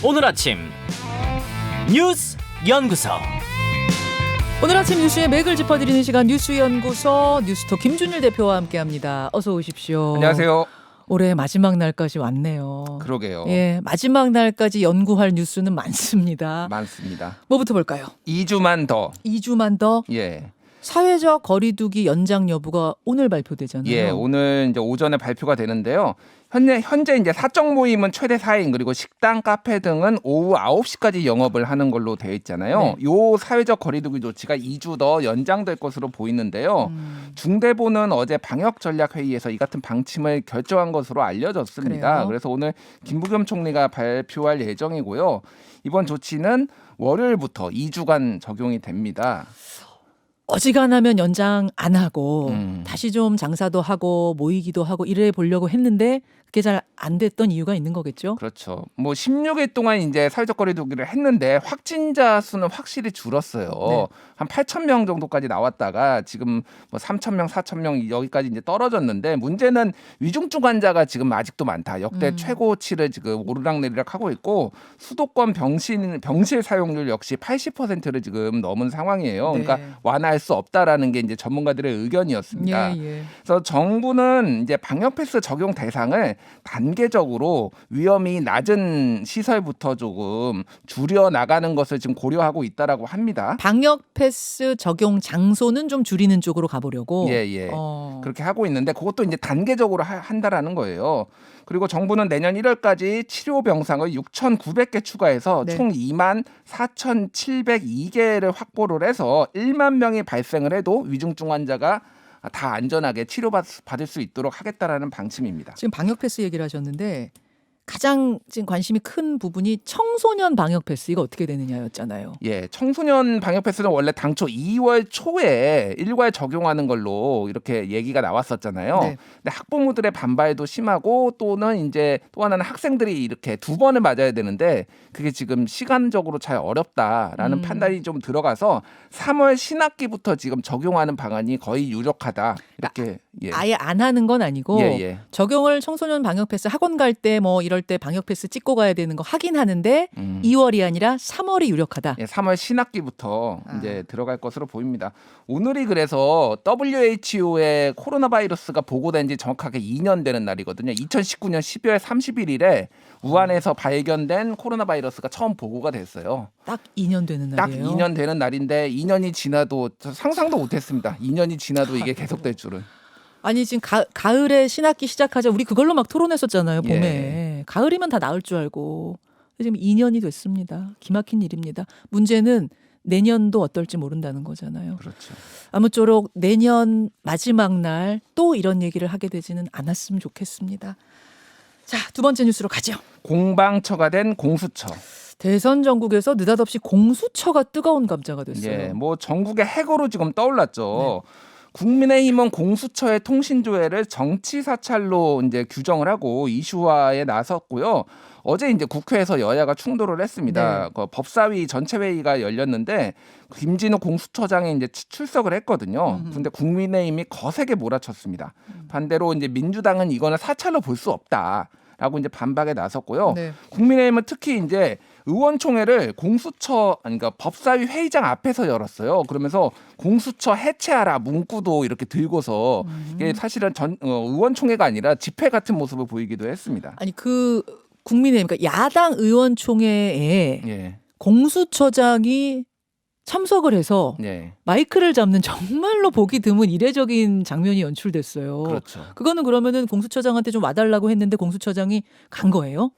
오늘 아침 뉴스 연구소. 오늘 아침 뉴스의 맥을 짚어드리는 시간 뉴스연구소 뉴스톱 김준일 대표와 함께합니다. 어서 오십시오. 안녕하세요. 올해 마지막 날까지 왔네요. 그러게요. 예, 마지막 날까지 연구할 뉴스는 많습니다. 많습니다. 뭐부터 볼까요? 2주만 더. 2주만 더 예. 사회적 거리두기 연장 여부가 오늘 발표되잖아요. 예, 오늘 이제 오전에 발표가 되는데요. 현재 이제 사적 모임은 최대 4인, 그리고 식당, 카페 등은 오후 9시까지 영업을 하는 걸로 되어 있잖아요. 네. 요 사회적 거리두기 조치가 2주 더 연장될 것으로 보이는데요. 중대본은 어제 방역 전략 회의에서 이 같은 방침을 결정한 것으로 알려졌습니다. 그래요? 그래서 오늘 김부겸 총리가 발표할 예정이고요. 이번 조치는 월요일부터 2주간 적용이 됩니다. 어지간하면 연장 안 하고 음. 다시 좀 장사도 하고 모이기도 하고 이래 보려고 했는데 그게 잘 안 됐던 이유가 있는 거겠죠? 그렇죠. 뭐 16일 동안 이제 사회적 거리두기를 했는데 확진자 수는 확실히 줄었어요. 네. 한 8,000명 정도까지 나왔다가 지금 뭐 3,000명, 4,000명 여기까지 이제 떨어졌는데, 문제는 위중증 환자가 지금 아직도 많다. 역대 최고치를 지금 오르락내리락 하고 있고, 수도권 병실 사용률 역시 80%를 지금 넘은 상황이에요. 네. 그러니까 완화할 수 없다라는 게 이제 전문가들의 의견이었습니다. 예. 그래서 정부는 이제 방역 패스 적용 대상을 단계적으로 위험이 낮은 시설부터 조금 줄여 나가는 것을 지금 고려하고 있다라고 합니다. 방역 패스 적용 장소는 좀 줄이는 쪽으로 가보려고. 예. 그렇게 하고 있는데 그것도 이제 단계적으로 한다라는 거예요. 그리고 정부는 내년 1월까지 치료 병상을 6,900개 추가해서 네. 총 24,702개를 확보를 해서 1만 명이 발생을 해도 위중증 환자가 다 안전하게 치료받을 수 있도록 하겠다라는 방침입니다. 지금 방역 패스 얘기를 하셨는데 가장 지금 관심이 큰 부분이 청소년 방역 패스 이거 어떻게 되느냐였잖아요. 예, 청소년 방역 패스는 원래 당초 2월 초에 일괄 적용하는 걸로 이렇게 얘기가 나왔었잖아요. 네. 근데 학부모들의 반발도 심하고, 또는 이제 또 하나는 학생들이 이렇게 2번을 맞아야 되는데 그게 지금 시간적으로 잘 어렵다라는 판단이 좀 들어가서 3월 신학기부터 지금 적용하는 방안이 거의 유력하다. 이렇게 예. 아예 안 하는 건 아니고 예. 적용을 청소년 방역 패스 학원 갈 때 뭐 이럴 때 방역 패스 찍고 가야 되는 거 하긴 하는데 2월이 아니라 3월이 유력하다. 예, 3월 신학기부터 이제 들어갈 것으로 보입니다. 오늘이 그래서 WHO의 코로나 바이러스가 보고된 지 정확하게 2년 되는 날이거든요. 2019년 12월 31일에 우한에서 발견된 코로나 바이러스가 처음 보고가 됐어요. 딱 2년 되는 딱 날이에요. 2년 되는 날인데 2년이 지나도 상상도 못했습니다. 2년이 지나도 이게 계속될 줄은. 아니 지금 가을에 신학기 시작하자 우리 그걸로 막 토론했었잖아요. 봄에. 예. 가을이면 다 나을 줄 알고. 지금 2년이 됐습니다. 기막힌 일입니다. 문제는 내년도 어떨지 모른다는 거잖아요. 그렇죠. 아무쪼록 내년 마지막 날 또 이런 얘기를 하게 되지는 않았으면 좋겠습니다. 자, 두 번째 뉴스로 가죠. 공방처가 된 공수처. 대선 전국에서 느닷없이 공수처가 뜨거운 감자가 됐어요. 예, 뭐 전국의 해고로 지금 떠올랐죠. 국민의힘은 공수처의 통신조회를 정치 사찰로 이제 규정을 하고 이슈화에 나섰고요. 어제 이제 국회에서 여야가 충돌을 했습니다. 네. 그 법사위 전체 회의가 열렸는데 김진우 공수처장이 이제 출석을 했거든요. 그런데 국민의힘이 거세게 몰아쳤습니다. 반대로 이제 민주당은 이거는 사찰로 볼 수 없다라고 이제 반박에 나섰고요. 네. 국민의힘은 특히 이제 의원총회를 공수처, 그러니까 법사위 회의장 앞에서 열었어요. 그러면서 공수처 해체하라 문구도 이렇게 들고서 이게 사실은 의원총회가 아니라 집회 같은 모습을 보이기도 했습니다. 아니 그 국민의힘 그러니까 야당 의원총회에 예, 공수처장이 참석을 해서 예, 마이크를 잡는 정말로 보기 드문 이례적인 장면이 연출됐어요. 그렇죠. 그거는 그러면은 공수처장한테 좀 와달라고 했는데 공수처장이 간 거예요?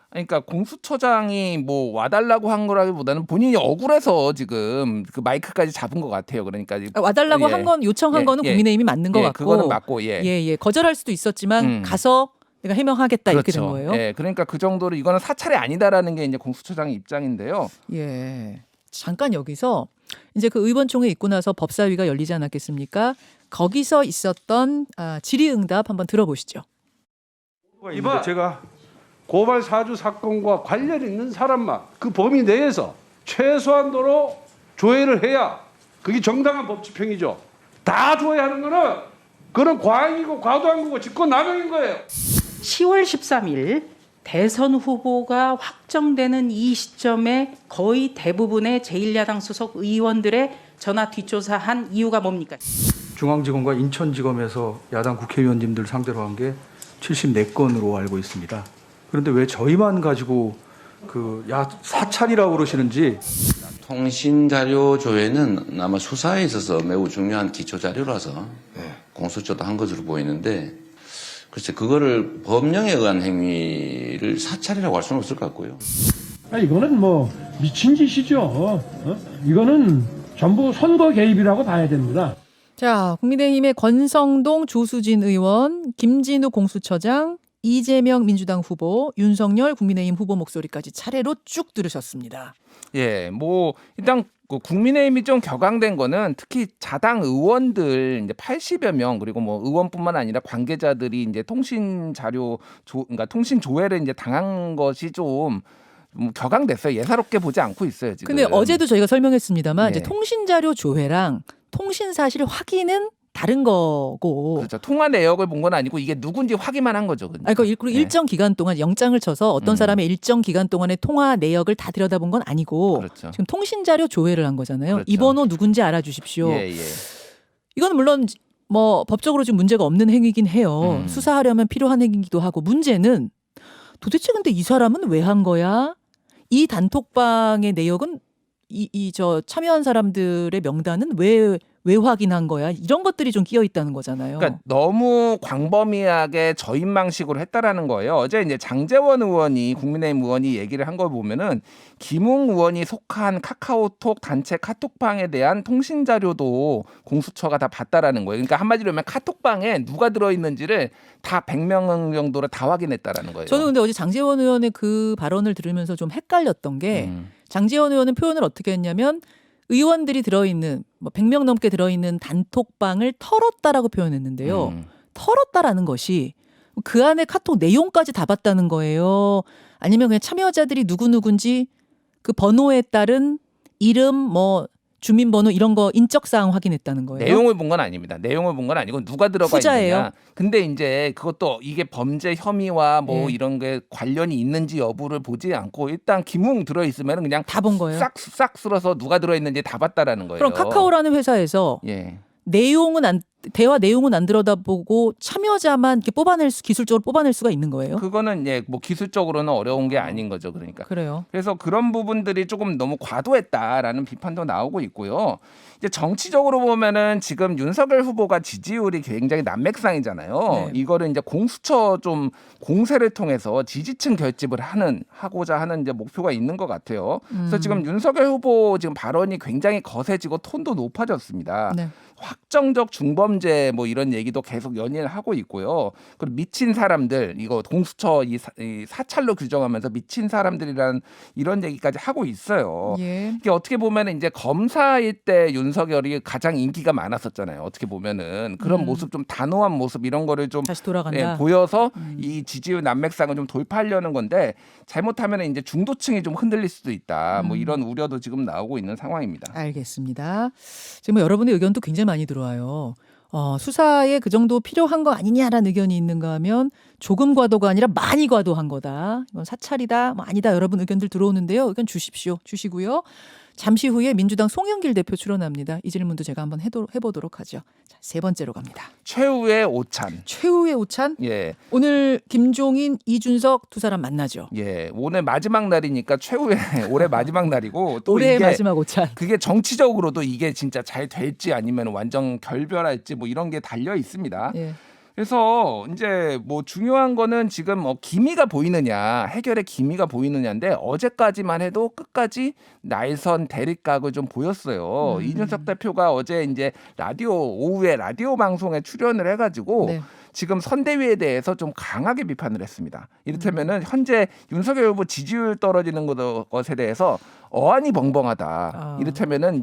그러니까 공수처장이 뭐 와달라고 한 거라기보다는 본인이 억울해서 지금 그 마이크까지 잡은 것 같아요. 그러니까 와달라고 예. 한 건 요청한 예, 거는 예. 국민의힘이 맞는 것 예, 같고 그거는 맞고 예. 예. 거절할 수도 있었지만 가서 내가 해명하겠다 이렇게 된 거예요. 예, 그러니까 그 정도로 이거는 사찰이 아니다라는 게 이제 공수처장의 입장인데요. 예. 잠깐 여기서 이제 그 의원총회 있고 나서 법사위가 열리지 않았겠습니까? 거기서 있었던 질의응답 한번 들어보시죠. 이봐, 제가 고발 사주 사건과 관련 있는 사람만 그 범위 내에서 최소한도로 조회를 해야 그게 정당한 법 집행이죠. 다 조회하는 거는 그런 과잉이고 과도한 거고 직권남용인 거예요. 10월 13일 대선 후보가 확정되는 이 시점에 거의 대부분의 제1야당 소속 의원들의 전화 뒷조사한 이유가 뭡니까? 중앙지검과 인천지검에서 야당 국회의원님들 상대로 한 게 74건으로 알고 있습니다. 그런데 왜 저희만 가지고 사찰이라고 그러시는지. 통신 자료 조회는 아마 수사에 있어서 매우 중요한 기초 자료라서 공수처도 한 것으로 보이는데, 글쎄 그거를 법령에 의한 행위를 사찰이라고 할 수는 없을 것 같고요. 이거는 뭐 미친 짓이죠. 이거는 전부 선거 개입이라고 봐야 됩니다. 자, 국민의힘의 권성동 조수진 의원, 김진우 공수처장, 이재명 민주당 후보, 윤석열 국민의힘 후보 목소리까지 차례로 쭉 들으셨습니다. 예, 뭐 일단 그 국민의힘이 좀 격앙된 거는 특히 자당 의원들 이제 80여 명, 그리고 뭐 의원뿐만 아니라 관계자들이 이제 통신 자료 그러니까 통신 조회를 이제 당한 것이 좀 격앙됐어요. 예사롭게 보지 않고 있어요, 지금. 근데 어제도 저희가 설명했습니다만 네. 이제 통신 자료 조회랑 통신 사실 확인은 다른 거고. 그렇죠. 통화 내역을 본 건 아니고 이게 누군지 확인만 한 거죠. 그러니까. 그리고 일정 기간 동안 영장을 쳐서 어떤 사람의 일정 기간 동안의 통화 내역을 다 들여다본 건 아니고 그렇죠. 지금 통신 자료 조회를 한 거잖아요. 그렇죠. 이 번호 누군지 알아주십시오. 예. 이건 물론 뭐 법적으로 좀 문제가 없는 행위긴 해요. 수사하려면 필요한 행위이기도 하고, 문제는 도대체 근데 이 사람은 왜 한 거야? 이 단톡방의 내역은 저 참여한 사람들의 명단은 왜 확인한 거야? 이런 것들이 좀 끼어 있다는 거잖아요. 그러니까 너무 광범위하게 저인망식으로 했다라는 거예요. 어제 이제 장제원 의원이 국민의힘 의원이 얘기를 한 걸 보면은 김웅 의원이 속한 카카오톡 단체 카톡방에 대한 통신 자료도 공수처가 다 봤다라는 거예요. 그러니까 한마디로 하면 카톡방에 누가 들어 있는지를 다 100명 정도로 다 확인했다라는 거예요. 저는 근데 어제 장제원 의원의 그 발언을 들으면서 좀 헷갈렸던 게 장제원 의원은 표현을 어떻게 했냐면 의원들이 들어있는 100명 넘게 들어있는 단톡방을 털었다라고 표현했는데요. 털었다라는 것이 그 안에 카톡 내용까지 다 봤다는 거예요. 아니면 그냥 참여자들이 누군지 그 번호에 따른 이름, 주민번호 이런 거 인적사항 확인했다는 거예요. 내용을 본 건 아닙니다. 내용을 본 건 아니고 누가 들어가 후자예요. 있느냐. 근데 이제 그것도 이게 범죄 혐의와 예. 이런 게 관련이 있는지 여부를 보지 않고 일단 김웅 들어 있으면 그냥 다 본 거예요. 싹 쓸어서 누가 들어 있는지 다 봤다라는 거예요. 그럼 카카오라는 회사에서 예. 대화 내용은 안 들여다보고 참여자만 이렇게 기술적으로 뽑아낼 수가 있는 거예요? 그거는 기술적으로는 어려운 게 아닌 거죠. 그러니까. 그래요. 그래서 그런 부분들이 조금 너무 과도했다라는 비판도 나오고 있고요. 이제 정치적으로 보면은 지금 윤석열 후보가 지지율이 굉장히 난맥상이잖아요. 네. 이거를 이제 공수처 좀 공세를 통해서 지지층 결집을 하고자 하는 이제 목표가 있는 것 같아요. 그래서 지금 윤석열 후보 지금 발언이 굉장히 거세지고 톤도 높아졌습니다. 네. 확정적 중범죄 이런 얘기도 계속 연이을 하고 있고요. 그리고 미친 사람들 이거 공수처 이 사찰로 규정하면서 미친 사람들이라는 이런 얘기까지 하고 있어요. 예. 이게 어떻게 보면 이제 검사일 때 윤석열이 가장 인기가 많았었잖아요. 어떻게 보면은 그런 모습 좀 단호한 모습 이런 거를 좀 다시 돌아간다. 보여서 이 지지율 난맥상을 좀 돌파하려는 건데 잘못하면 이제 중도층이 좀 흔들릴 수도 있다. 이런 우려도 지금 나오고 있는 상황입니다. 알겠습니다. 지금 여러분의 의견도 굉장히 많이 들어와요. 수사에 그 정도 필요한 거 아니냐라는 의견이 있는가 하면 조금 과도가 아니라 많이 과도한 거다. 이건 사찰이다. 아니다. 여러분 의견들 들어오는데요. 의견 주시고요. 잠시 후에 민주당 송영길 대표 출연합니다. 이 질문도 제가 한번 해보도록 하죠. 자, 세 번째로 갑니다. 최후의 오찬. 최후의 오찬. 예. 오늘 김종인, 이준석 두 사람 만나죠. 예. 오늘 마지막 날이니까 최후의 올해 마지막 날이고 또 올해의 이게 마지막 오찬. 그게 정치적으로도 이게 진짜 잘 될지 아니면 완전 결별할지 이런 게 달려 있습니다. 예. 그래서 이제 중요한 거는 지금 기미가 보이느냐, 해결의 기미가 보이느냐인데 어제까지만 해도 끝까지 날선 대립각을 좀 보였어요. 이준석 대표가 어제 이제 오후에 라디오 방송에 출연을 해가지고 네. 지금 선대위에 대해서 좀 강하게 비판을 했습니다. 이를테면은 현재 윤석열 후보 지지율 떨어지는 것에 대해서 어안이 벙벙하다. 이를테면은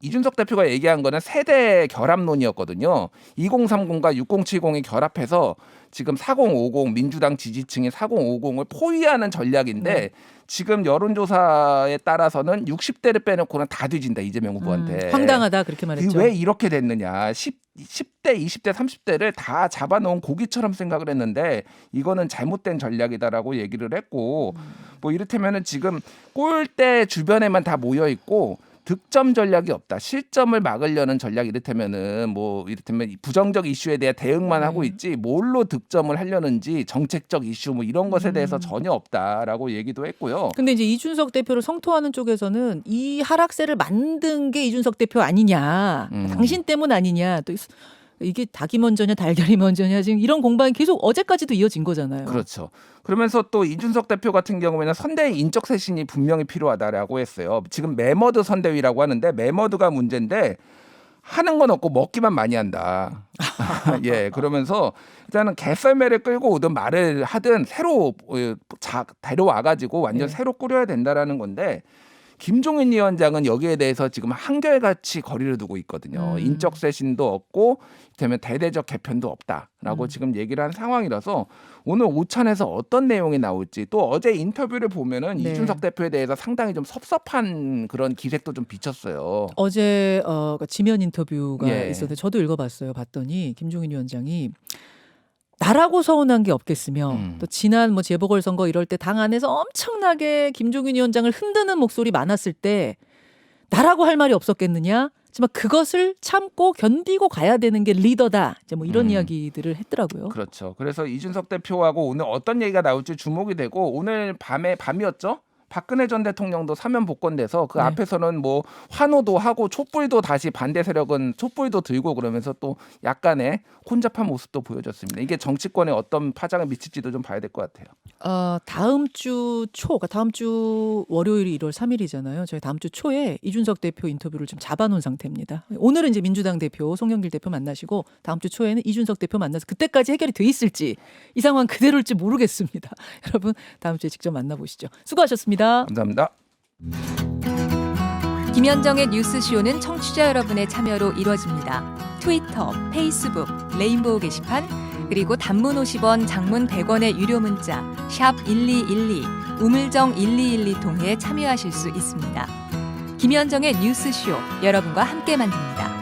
이준석 대표가 얘기한 거는 세대 결합론이었거든요. 2030과 6070이 결합해서 지금 4050 민주당 지지층의 4050을 포위하는 전략인데 네. 지금 여론조사에 따라서는 60대를 빼놓고는 다 뒤진다 이재명 후보한테. 황당하다 그렇게 말했죠. 왜 이렇게 됐느냐. 10대, 20대, 30대를 다 잡아놓은 고기처럼 생각을 했는데 이거는 잘못된 전략이다라고 얘기를 했고 뭐 이를테면은 지금 골대 주변에만 다 모여 있고 득점 전략이 없다. 실점을 막으려는 전략 이를테면은 부정적 이슈에 대해 대응만 하고 있지 뭘로 득점을 하려는지 정책적 이슈 뭐 이런 것에 대해서 전혀 없다라고 얘기도 했고요. 근데 이제 이준석 대표를 성토하는 쪽에서는 이 하락세를 만든 게 이준석 대표 아니냐. 당신 때문 아니냐. 또 이게 닭이 먼저냐 달걀이 먼저냐 지금 이런 공방이 계속 어제까지도 이어진 거잖아요. 그렇죠. 그러면서 또 이준석 대표 같은 경우에는 선대위 인적 쇄신이 분명히 필요하다라고 했어요. 지금 매머드 선대위라고 하는데 매머드가 문제인데 하는 건 없고 먹기만 많이 한다. 예, 그러면서 일단은 개썰매를 끌고 오든 말을 하든 새로 데려와가지고 완전 새로 꾸려야 된다라는 건데 김종인 위원장은 여기에 대해서 지금 한결같이 거리를 두고 있거든요. 인적 쇄신도 없고 되면 대대적 개편도 없다라고 지금 얘기를 한 상황이라서 오늘 오찬에서 어떤 내용이 나올지 또 어제 인터뷰를 보면은 네. 이준석 대표에 대해서 상당히 좀 섭섭한 그런 기색도 좀 비쳤어요. 어제 지면 인터뷰가 예. 있었는데 저도 읽어봤어요. 봤더니 김종인 위원장이 나라고 서운한 게 없겠으며 또 지난 뭐 재보궐선거 이럴 때 당 안에서 엄청나게 김종인 위원장을 흔드는 목소리 많았을 때 나라고 할 말이 없었겠느냐? 하지만 그것을 참고 견디고 가야 되는 게 리더다. 이제 뭐 이런 이야기들을 했더라고요. 그렇죠. 그래서 이준석 대표하고 오늘 어떤 얘기가 나올지 주목이 되고 오늘 밤이었죠? 박근혜 전 대통령도 사면 복권돼서 그 네. 앞에서는 뭐 환호도 하고 촛불도 다시 반대 세력은 촛불도 들고 그러면서 또 약간의 혼잡한 모습도 보여줬습니다. 이게 정치권에 어떤 파장을 미칠지도 좀 봐야 될 것 같아요. 다음 주 그러니까 다음 주 월요일이 1월 3일이잖아요. 저희 다음 주 초에 이준석 대표 인터뷰를 좀 잡아놓은 상태입니다. 오늘은 이제 민주당 대표 송영길 대표 만나시고 다음 주 초에는 이준석 대표 만나서 그때까지 해결이 돼 있을지 이 상황 그대로일지 모르겠습니다. 여러분 다음 주에 직접 만나보시죠. 수고하셨습니다. 감사합니다. 김현정의 뉴스쇼는 청취자 여러분의 참여로 이루어집니다. 트위터, 페이스북, 레인보우 게시판 그리고 단문 50원, 장문 100원의 유료 문자 샵 1212, 우물정 1212 통해 참여하실 수 있습니다. 김현정의 뉴스쇼 여러분과 함께 만듭니다.